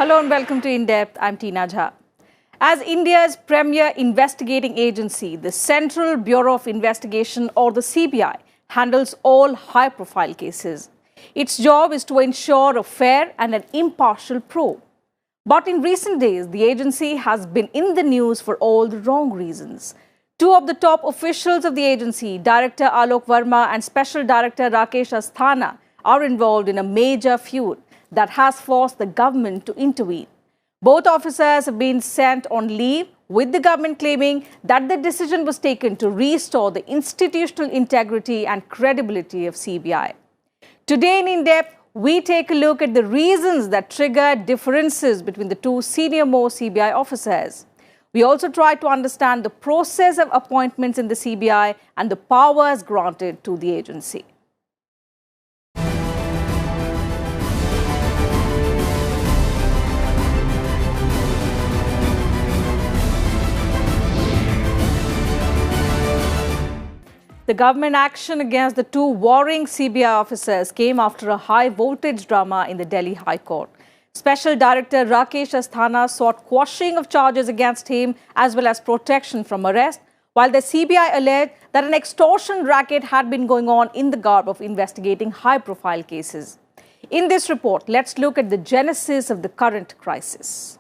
Hello and welcome to In Depth. I'm Tina Jha. As India's premier investigating agency, the Central Bureau of Investigation, or the CBI, handles all high-profile cases. Its job is to ensure a fair and an impartial probe. But in recent days, the agency has been in the news for all the wrong reasons. Two of the top officials of the agency, Director Alok Verma and Special Director Rakesh Asthana, are involved in a major feud that has forced the government to intervene. Both officers have been sent on leave, with the government claiming that the decision was taken to restore the institutional integrity and credibility of CBI. Today in Depth, we take a look at the reasons that triggered differences between the two senior-most CBI officers. We also try to understand the process of appointments in the CBI and the powers granted to the agency. The government action against the two warring CBI officers came after a high-voltage drama in the Delhi High Court. Special Director Rakesh Asthana sought quashing of charges against him as well as protection from arrest, while the CBI alleged that an extortion racket had been going on in the garb of investigating high-profile cases. In this report, let's look at the genesis of the current crisis.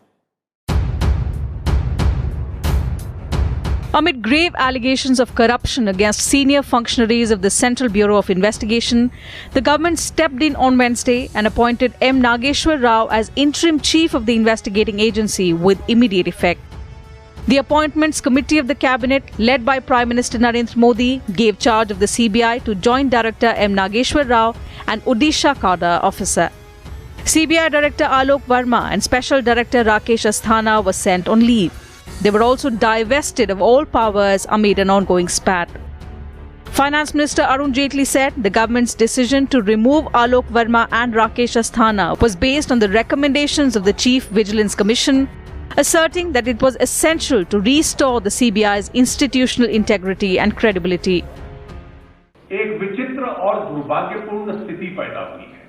Amid grave allegations of corruption against senior functionaries of the Central Bureau of Investigation, the government stepped in on Wednesday and appointed M. Nageshwar Rao as interim chief of the investigating agency with immediate effect. The Appointments Committee of the Cabinet, led by Prime Minister Narendra Modi, gave charge of the CBI to Joint Director M. Nageshwar Rao and Odisha cadre officer. CBI Director Alok Verma and Special Director Rakesh Asthana were sent on leave. They were also divested of all powers amid an ongoing spat. Finance Minister Arun Jaitley said the government's decision to remove Alok Verma and Rakesh Asthana was based on the recommendations of the Chief Vigilance Commission, asserting that it was essential to restore the CBI's institutional integrity and credibility. एक विचित्र और दुर्भाग्यपूर्ण स्थिति पैदा हुई है।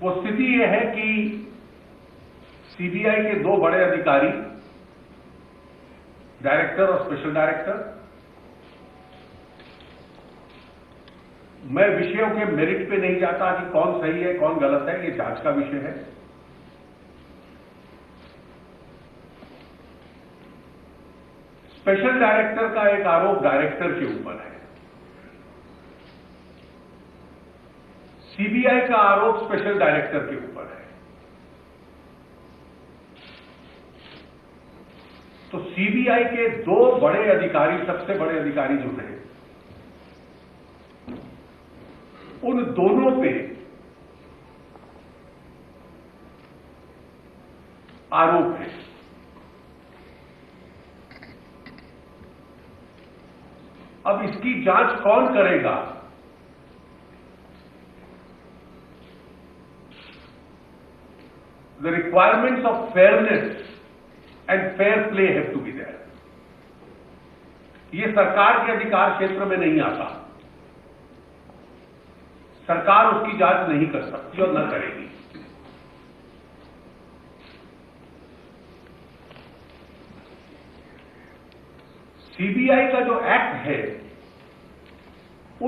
वो स्थिति यह है कि सीबीआई के दो बड़े अधिकारी, डायरेक्टर और स्पेशल डायरेक्टर, मैं विषयों के मेरिट पे नहीं जाता कि कौन सही है कौन गलत है, ये जांच का विषय है। स्पेशल डायरेक्टर का एक आरोप डायरेक्टर के ऊपर है, सीबीआई का आरोप स्पेशल डायरेक्टर के ऊपर है। तो सीबीआई के दो बड़े अधिकारी, सबसे बड़े अधिकारी जो हैं, उन दोनों पे आरोप है। अब इसकी जांच कौन करेगा? The requirements of fairness and fair play have to be there. ये सरकार के अधिकार क्षेत्र में नहीं आता। सरकार उसकी जांच नहीं कर सकती और न करेगी। सीबीआई का जो एक्ट है,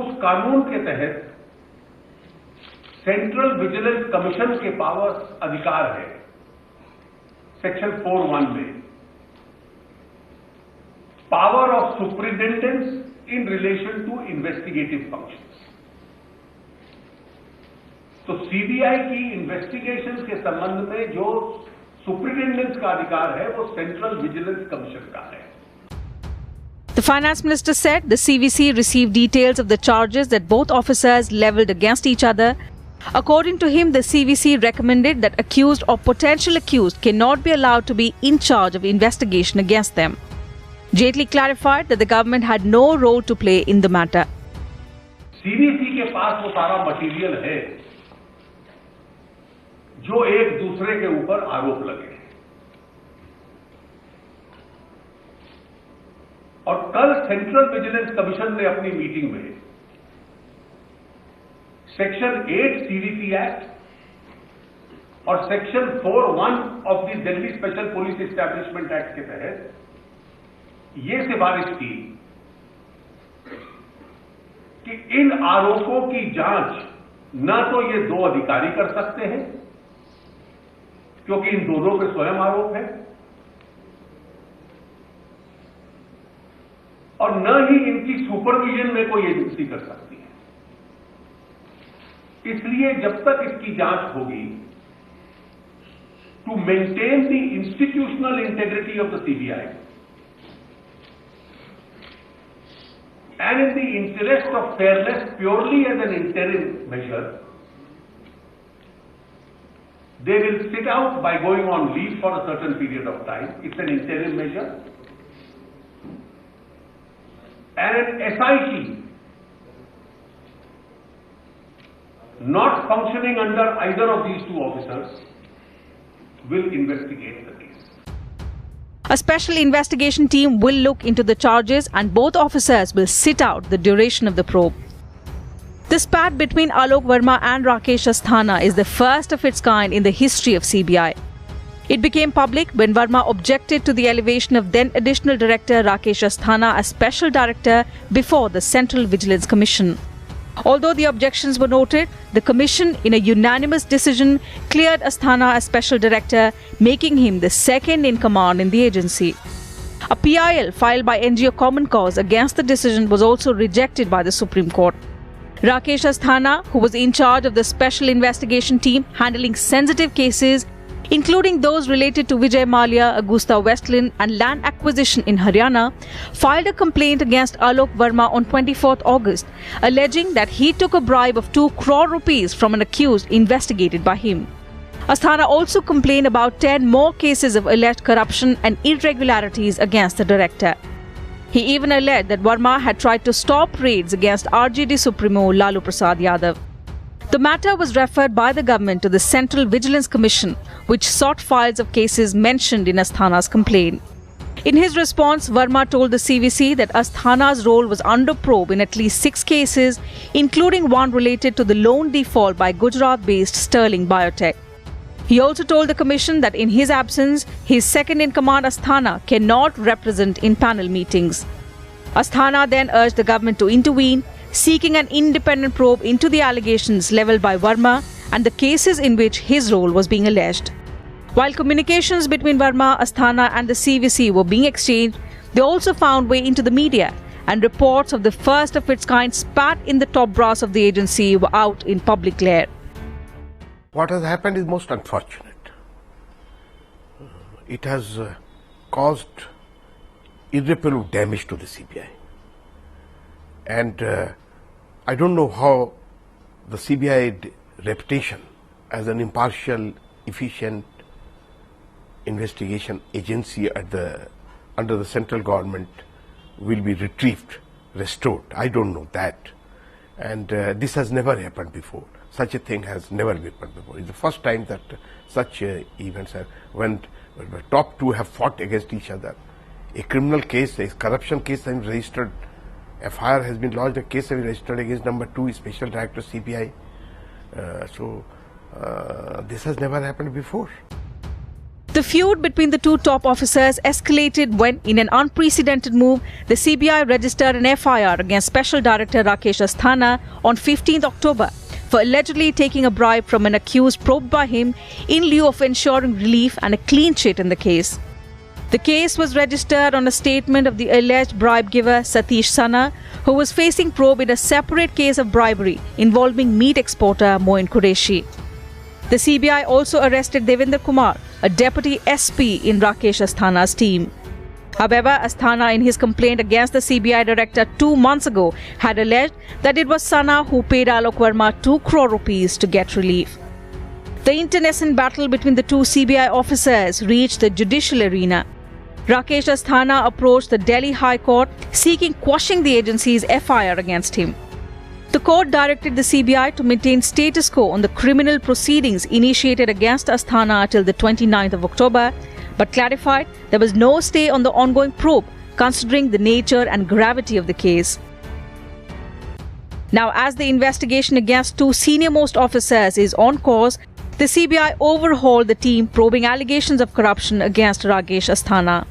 उस कानून के तहत सेंट्रल विजिलेंस कमीशन के पावर अधिकार है, सेक्शन 4(1) में, power of superintendence in relation to investigative functions. तो सीबीआई की इन्वेस्टिगेशन के संबंध में जो सुपरिटेंडेंस का अधिकार है, वो सेंट्रल विजिलेंस कमीशन का है। The Finance Minister said the CVC received details of the charges that both officers levelled against each other. According to him, the CVC recommended that accused or potential accused cannot be allowed to be in charge of investigation against them. Jaitley clarified that the government had no role to play in the matter. CVC के पास वो सारा material है जो एक दूसरे के ऊपर आरोप लगे। और कल सेंट्रल विजिलेंस कमीशन ने अपनी मीटिंग में सेक्शन 8 सीवीसी एक्ट और section 4(1) of the Delhi special police establishment act के तहत ये सिफारिश की कि इन आरोपों की जांच न तो ये दो अधिकारी कर सकते हैं, क्योंकि इन दोनों पे स्वयं आरोप है, और न ही इनकी सुपरविजन में कोई एजेंसी कर सकती है। इसलिए जब तक इसकी जांच होगी, to maintain the institutional integrity of the CBI and in the interest of fairness purely as an interim measure, they will sit out by going on leave for a certain period of time. It's an interim measure. And an SIT not functioning under either of these two officers will investigate the case. A special investigation team will look into the charges and both officers will sit out the duration of the probe. The spat between Alok Verma and Rakesh Asthana is the first of its kind in the history of CBI. It became public when Verma objected to the elevation of then Additional Director Rakesh Asthana as Special Director before the Central Vigilance Commission. Although the objections were noted, the Commission, in a unanimous decision, cleared Asthana as Special Director, making him the second in command in the agency. A PIL filed by NGO Common Cause against the decision was also rejected by the Supreme Court. Rakesh Asthana, who was in charge of the Special Investigation Team handling sensitive cases, including those related to Vijay Mallya, Augusta Westland and land acquisition in Haryana, filed a complaint against Alok Verma on 24th August, alleging that he took a bribe of 2 crore rupees from an accused investigated by him. Asthana also complained about 10 more cases of alleged corruption and irregularities against the director. He even alleged that Verma had tried to stop raids against RJD Supremo Lalu Prasad Yadav. The matter was referred by the government to the Central Vigilance Commission, which sought files of cases mentioned in Asthana's complaint. In his response, Verma told the CVC that Asthana's role was under probe in at least 6 cases, including one related to the loan default by Gujarat-based Sterling Biotech. He also told the Commission that in his absence, his second-in-command Asthana cannot represent in panel meetings. Asthana then urged the government to intervene, seeking an independent probe into the allegations levelled by Verma and the cases in which his role was being alleged. While communications between Verma, Asthana and the CVC were being exchanged, they also found way into the media, and reports of the first of its kind spat in the top brass of the agency were out in public glare. What has happened is most unfortunate. It has caused irreparable damage to the CBI. And I don't know how the CBI reputation as an impartial, efficient investigation agency under the central government will be retrieved, restored. I don't know that. And this has never happened before. Such a thing has never happened before. It's the first time that such events have, when the top two have fought against each other. A criminal case, a corruption case has been registered. FIR has been lodged, a case has been registered against number 2, Special Director CBI. This has never happened before. The feud between the two top officers escalated when, in an unprecedented move, the CBI registered an FIR against Special Director Rakesh Asthana on 15th October for allegedly taking a bribe from an accused probed by him in lieu of ensuring relief and a clean sheet in the case. The case was registered on a statement of the alleged bribe giver Satish Sana, who was facing probe in a separate case of bribery involving meat exporter Moin Qureshi. The CBI also arrested Devendra Kumar, a deputy SP in Rakesh Asthana's team. However, Asthana, in his complaint against the CBI director 2 months ago, had alleged that it was Sana who paid Alok Verma 2 crore rupees to get relief. The internecine battle between the two CBI officers reached the judicial arena. Rakesh Asthana approached the Delhi High Court seeking quashing the agency's FIR against him. The court directed the CBI to maintain status quo on the criminal proceedings initiated against Asthana till the 29th of October, but clarified there was no stay on the ongoing probe considering the nature and gravity of the case. Now, as the investigation against two senior-most officers is on course, the The CBI overhauled the team probing allegations of corruption against Rakesh Asthana.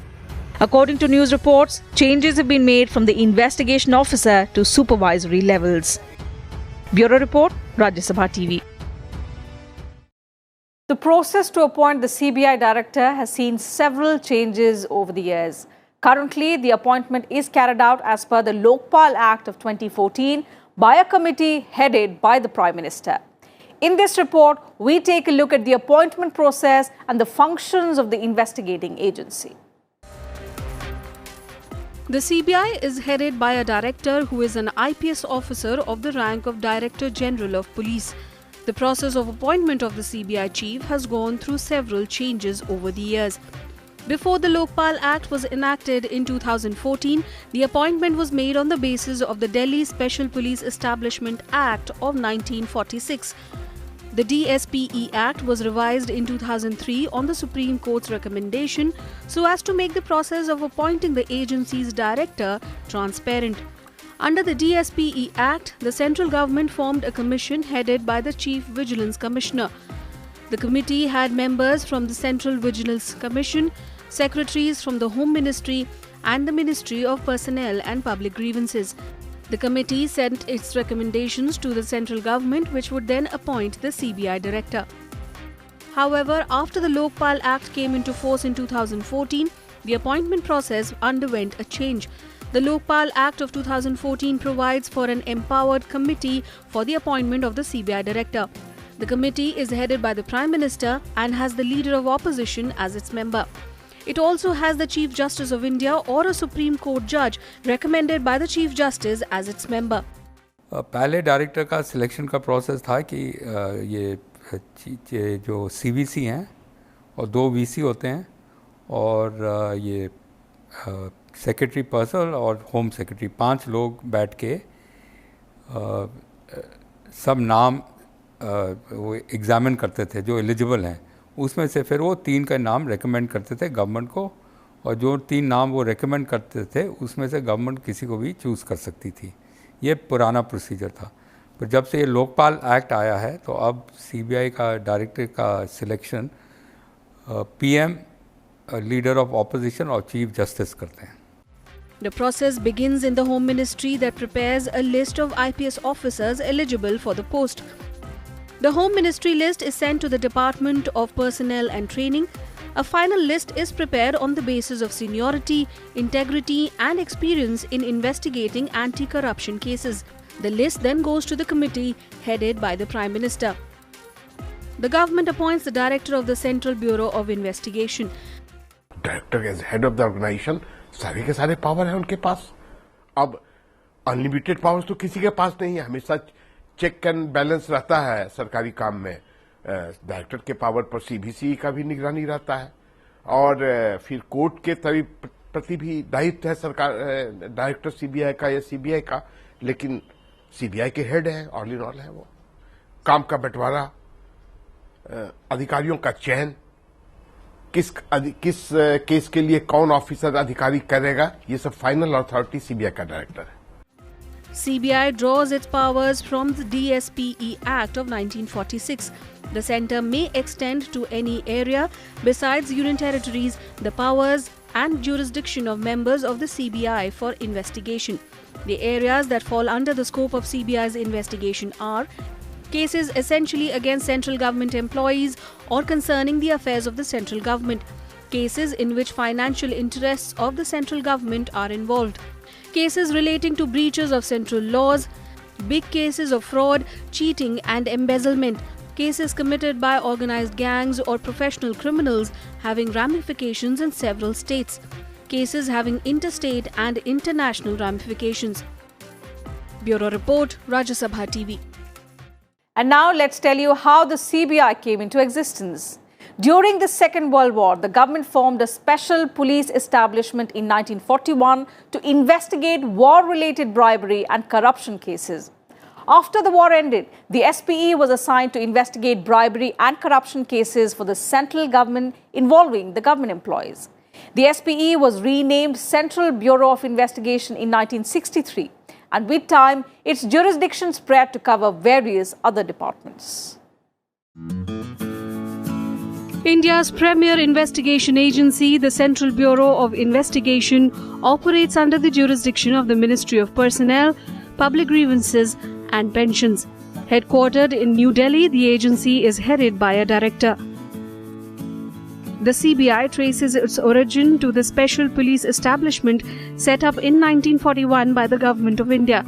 According to news reports, changes have been made from the investigation officer to supervisory levels. Bureau Report, Rajya Sabha TV. The process to appoint the CBI director has seen several changes over the years. Currently, the appointment is carried out as per the Lokpal Act of 2014 by a committee headed by the Prime Minister. In this report, we take a look at the appointment process and the functions of the investigating agency. The CBI is headed by a director who is an IPS officer of the rank of Director General of Police. The process of appointment of the CBI chief has gone through several changes over the years. Before the Lokpal Act was enacted in 2014, the appointment was made on the basis of the Delhi Special Police Establishment Act of 1946. The DSPE Act was revised in 2003 on the Supreme Court's recommendation so as to make the process of appointing the agency's director transparent. Under the DSPE Act, the central government formed a commission headed by the Chief Vigilance Commissioner. The committee had members from the Central Vigilance Commission, secretaries from the Home Ministry and the Ministry of Personnel and Public Grievances. The committee sent its recommendations to the central government, which would then appoint the CBI director. However, after the Lokpal Act came into force in 2014, the appointment process underwent a change. The Lokpal Act of 2014 provides for an empowered committee for the appointment of the CBI director. The committee is headed by the Prime Minister and has the Leader of Opposition as its member. It also has the Chief Justice of India or a Supreme Court judge recommended by the Chief Justice as its member. पहले director का selection का process था कि ये जो CVC हैं और 2 VC होते हैं और ये सेक्रेटरी पर्सनल और होम सेक्रेटरी 5 लोग बैठ के सब नाम वो एग्ज़ामिन करते थे जो एलिजिबल हैं. उसमें से फिर वो 3 का नाम रेकमेंड करते थे गवर्नमेंट को और जो 3 नाम वो रेकमेंड करते थे उसमें से गवर्नमेंट किसी को भी चूज़ कर सकती थी. ये पुराना प्रोसीजर था. पर जब से ये लोकपाल एक्ट आया है तो अब CBI का डायरेक्टर का selection PM, leader of opposition और चीफ जस्टिस करते हैं. The process begins in the Home Ministry that prepares a list of IPS officers eligible for the post. The Home Ministry list is sent to the Department of Personnel and Training. A final list is prepared on the basis of seniority, integrity and experience in investigating anti-corruption cases. The list then goes to the committee headed by the Prime Minister. The government appoints the Director of the Central Bureau of Investigation. Director as head of the organization, सारे के सारे power है उनके पास. अब unlimited powers तो किसी के पास नहीं है. हमेशा चेक एंड बैलेंस रहता है सरकारी काम में. डायरेक्टर के पावर पर CBC का भी निगरानी रहता है और फिर कोर्ट के प्रति भी दायित्व है सरकार डायरेक्टर CBI का या CBI का. लेकिन CBI के हेड है, ऑल इन ऑल है. वो काम का बंटवारा, अधिकारियों का चयन, किस केस के लिए कौन ऑफिसर अधिकारी करेगा, ये सब फाइनल अथॉरिटी CBI का डायरेक्टर है. CBI draws its powers from the DSPE Act of 1946. The centre may extend to any area besides union territories the powers and jurisdiction of members of the CBI for investigation. The areas that fall under the scope of CBI's investigation are cases essentially against central government employees or concerning the affairs of the central government, cases in which financial interests of the central government are involved, cases relating to breaches of central laws, big cases of fraud, cheating and embezzlement, cases committed by organized gangs or professional criminals having ramifications in several states, cases having interstate and international ramifications. Bureau Report, Rajya Sabha TV. And now let's tell you how the CBI came into existence. During the Second World War, the government formed a special police establishment in 1941 to investigate war-related bribery and corruption cases. After the war ended, the SPE was assigned to investigate bribery and corruption cases for the central government involving the government employees. The SPE was renamed Central Bureau of Investigation in 1963, and with time, its jurisdiction spread to cover various other departments. India's premier investigation agency, the Central Bureau of Investigation, operates under the jurisdiction of the Ministry of Personnel, Public Grievances and Pensions. Headquartered in New Delhi, the agency is headed by a director. The CBI traces its origin to the special police establishment set up in 1941 by the Government of India.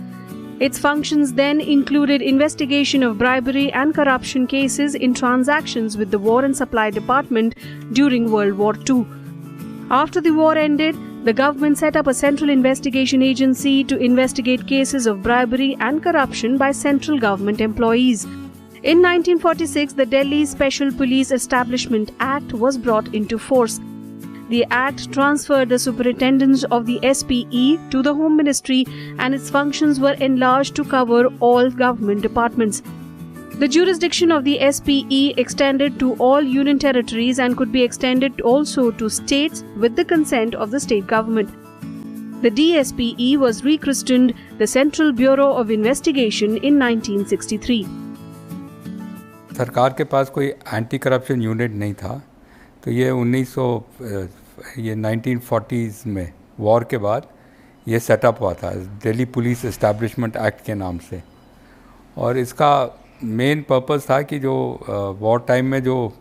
Its functions then included investigation of bribery and corruption cases in transactions with the War and Supply Department during World War II. After the war ended, the government set up a central investigation agency to investigate cases of bribery and corruption by central government employees. In 1946, the Delhi Special Police Establishment Act was brought into force. The Act transferred the superintendence of the SPE to the Home Ministry and its functions were enlarged to cover all government departments. The jurisdiction of the SPE extended to all union territories and could be extended also to states with the consent of the state government. The DSPE was rechristened the Central Bureau of Investigation in 1963. सरकार के पास कोई anti corruption unit नहीं था, तो ये 1940s में war के बाद ये सेटअप हुआ था दिल्ली पुलिस एस्टैब्लिशमेंट एक्ट के नाम से। और इसका मेन पर्पस था कि जो वॉर टाइम में जो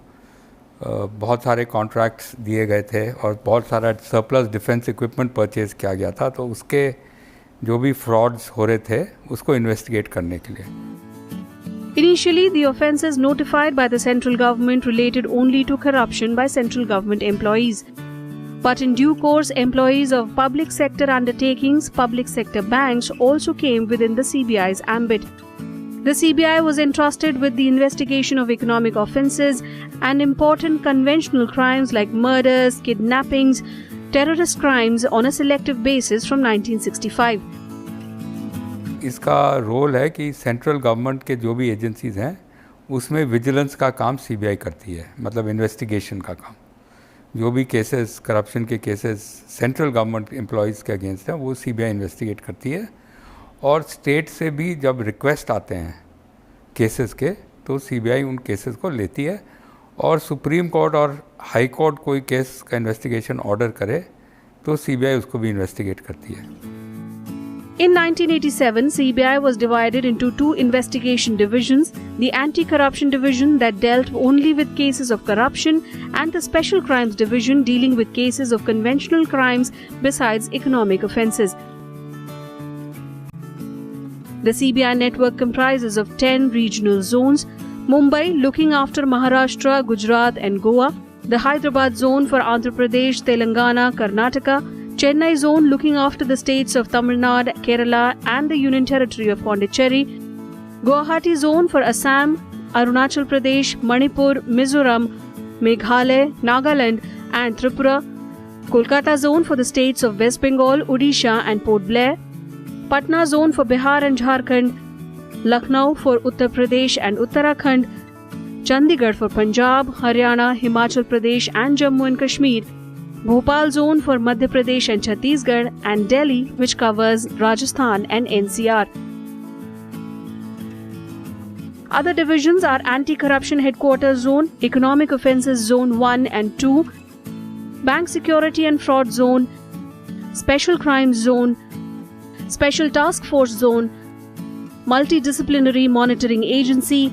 बहुत सारे कॉन्ट्रैक्ट्स दिए गए थे और बहुत सारा सरप्लस डिफेंस इक्विपमेंट परचेज़ किया गया था, तो उसके जो भी फ्रॉड्स हो रहे थे उसको इन्वेस्टिगेट करने के लिए। Initially, the offences notified by the central government related only to corruption by central government employees. But in due course, employees of public sector undertakings, public sector banks also came within the CBI's ambit. The CBI was entrusted with the investigation of economic offences and important conventional crimes like murders, kidnappings, terrorist crimes on a selective basis from 1965. इसका role है कि central government के जो भी agencies हैं उसमें vigilance का काम सीबीआई करती है, मतलब इन्वेस्टिगेशन का काम। जो भी केसेस करप्शन के केसेस सेंट्रल गवर्नमेंट एम्प्लॉयज़ के अगेंस्ट हैं वो सीबीआई इन्वेस्टिगेट करती है। और स्टेट से भी जब रिक्वेस्ट आते हैं केसेस के तो सीबीआई उन केसेस को लेती है, और सुप्रीम कोर्ट और हाई कोर्ट कोई केस का इन्वेस्टिगेशन ऑर्डर करे तो सीबीआई उसको भी इन्वेस्टिगेट करती है। In 1987, CBI was divided into two investigation divisions, the Anti-Corruption Division that dealt only with cases of corruption and the Special Crimes Division dealing with cases of conventional crimes besides economic offences. The CBI network comprises of 10 regional zones, Mumbai looking after Maharashtra, Gujarat and Goa, the Hyderabad zone for Andhra Pradesh, Telangana, Karnataka, Chennai zone looking after the states of Tamil Nadu, Kerala and the Union Territory of Pondicherry, Guwahati zone for Assam, Arunachal Pradesh, Manipur, Mizoram, Meghalaya, Nagaland and Tripura, Kolkata zone for the states of West Bengal, Odisha and Port Blair, Patna zone for Bihar and Jharkhand, Lucknow for Uttar Pradesh and Uttarakhand, Chandigarh for Punjab, Haryana, Himachal Pradesh and Jammu and Kashmir, Bhopal zone for Madhya Pradesh and Chhattisgarh, and Delhi, which covers Rajasthan and NCR. Other divisions are Anti-Corruption Headquarters Zone, Economic Offences Zone 1 and 2, Bank Security and Fraud Zone, Special Crimes Zone, Special Task Force Zone, Multidisciplinary Monitoring Agency,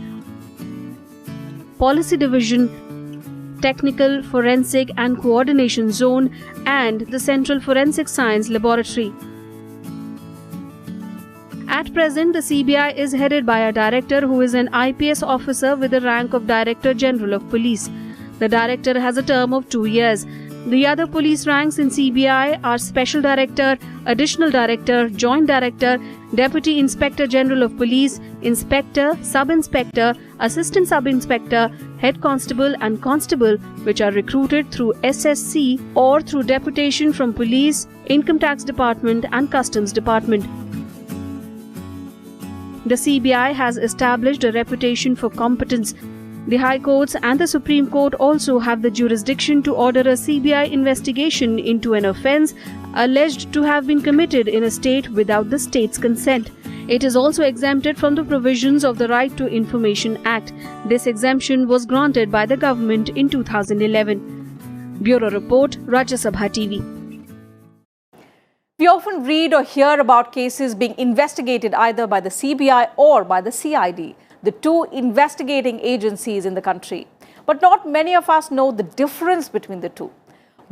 Policy Division, Technical, Forensic and Coordination Zone, and the Central Forensic Science Laboratory. At present, the CBI is headed by a director who is an IPS officer with the rank of Director General of Police. The director has a term of 2 years. The other police ranks in CBI are Special Director, Additional Director, Joint Director, Deputy Inspector General of Police, Inspector, Sub-Inspector, Assistant Sub-Inspector, Head Constable and Constable, which are recruited through SSC or through deputation from Police, Income Tax Department and Customs Department. The CBI has established a reputation for competence. The High Courts and the Supreme Court also have the jurisdiction to order a CBI investigation into an offence alleged to have been committed in a state without the state's consent. It is also exempted from the provisions of the Right to Information Act. This exemption was granted by the government in 2011. Bureau Report, Rajya Sabha TV. We often read or hear about cases being investigated either by the CBI or by the CID, the two investigating agencies in the country. But not many of us know the difference between the two.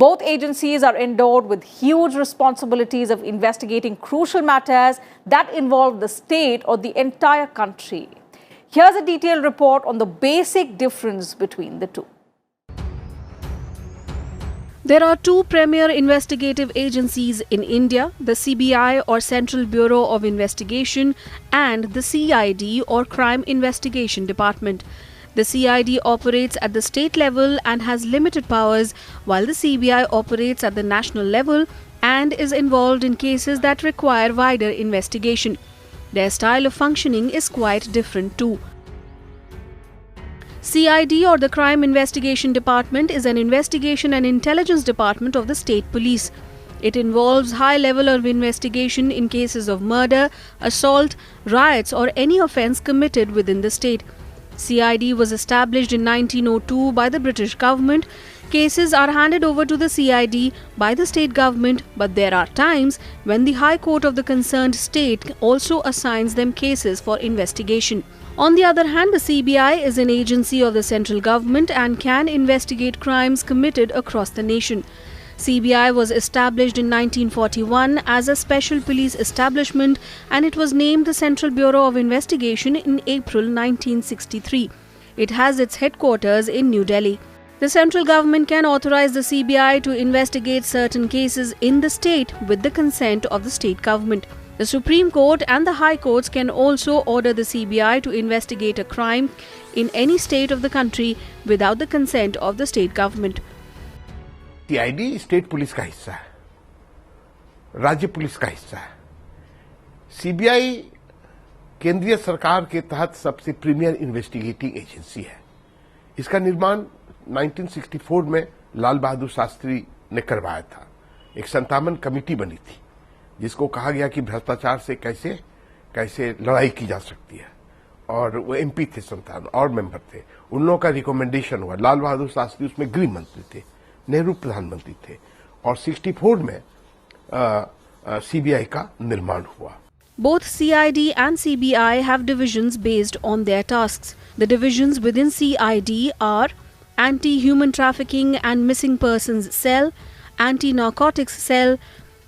Both agencies are endowed with huge responsibilities of investigating crucial matters that involve the state or the entire country. Here's a detailed report on the basic difference between the two. There are two premier investigative agencies in India, the CBI or Central Bureau of Investigation and the CID or Crime Investigation Department. The CID operates at the state level and has limited powers, while the CBI operates at the national level and is involved in cases that require wider investigation. Their style of functioning is quite different too. CID or the Crime Investigation Department is an investigation and intelligence department of the state police. It involves high level of investigation in cases of murder, assault, riots or any offence committed within the state. CID was established in 1902 by the British government. Cases are handed over to the CID by the state government, but there are times when the High Court of the concerned state also assigns them cases for investigation. On the other hand, the CBI is an agency of the central government and can investigate crimes committed across the nation. CBI was established in 1941 as a special police establishment and it was named the Central Bureau of Investigation in April 1963. It has its headquarters in New Delhi. The central government can authorize the CBI to investigate certain cases in the state with the consent of the state government. The Supreme Court and the High Courts can also order the CBI to investigate a crime in any state of the country without the consent of the state government. CID state police का हिस्सा है, राज्य police का हिस्सा है। CBI केंद्रीय सरकार के तहत सबसे प्रीमियर इन्वेस्टिगेटिंग एजेंसी है। इसका निर्माण 1964 में लाल बहादुर शास्त्री ने करवाया था। एक 57 कमेटी बनी थी जिसको कहा गया कि भ्रष्टाचार से कैसे लड़ाई की जा सकती है, और वो एमपी थे 57 और मेंबर थे। उन लोगों का रिकमेंडेशन हुआ। लाल बहादुर शास्त्री उसमें गृह मंत्री थे, नेहरू प्रधानमंत्री थे, और 64 में सीबीआई का निर्माण हुआ। Both CID and CBI have divisions based on their tasks. The divisions within CID are Anti-Human Trafficking and Missing Persons Cell, Anti-Narcotics Cell,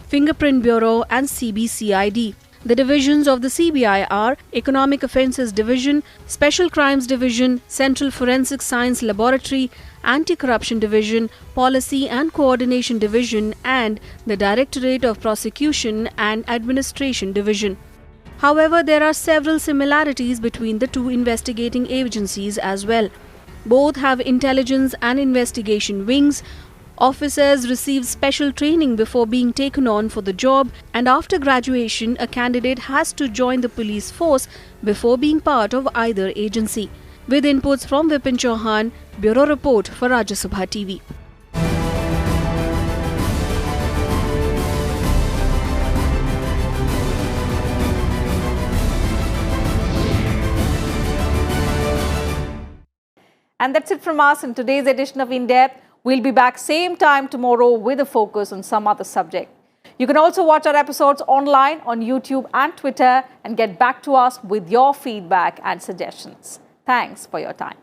Fingerprint Bureau and CBCID. The divisions of the CBI are Economic Offences Division, Special Crimes Division, Central Forensic Science Laboratory, Anti-Corruption Division, Policy and Coordination Division, and the Directorate of Prosecution and Administration Division. However, there are several similarities between the two investigating agencies as well. Both have intelligence and investigation wings. Officers receive special training before being taken on for the job, and after graduation, a candidate has to join the police force before being part of either agency. With inputs from Vipin Chauhan, Bureau Report for Rajya Sabha TV. And that's it from us in today's edition of In Depth. We'll be back same time tomorrow with a focus on some other subject. You can also watch our episodes online on YouTube and Twitter and get back to us with your feedback and suggestions. Thanks for your time.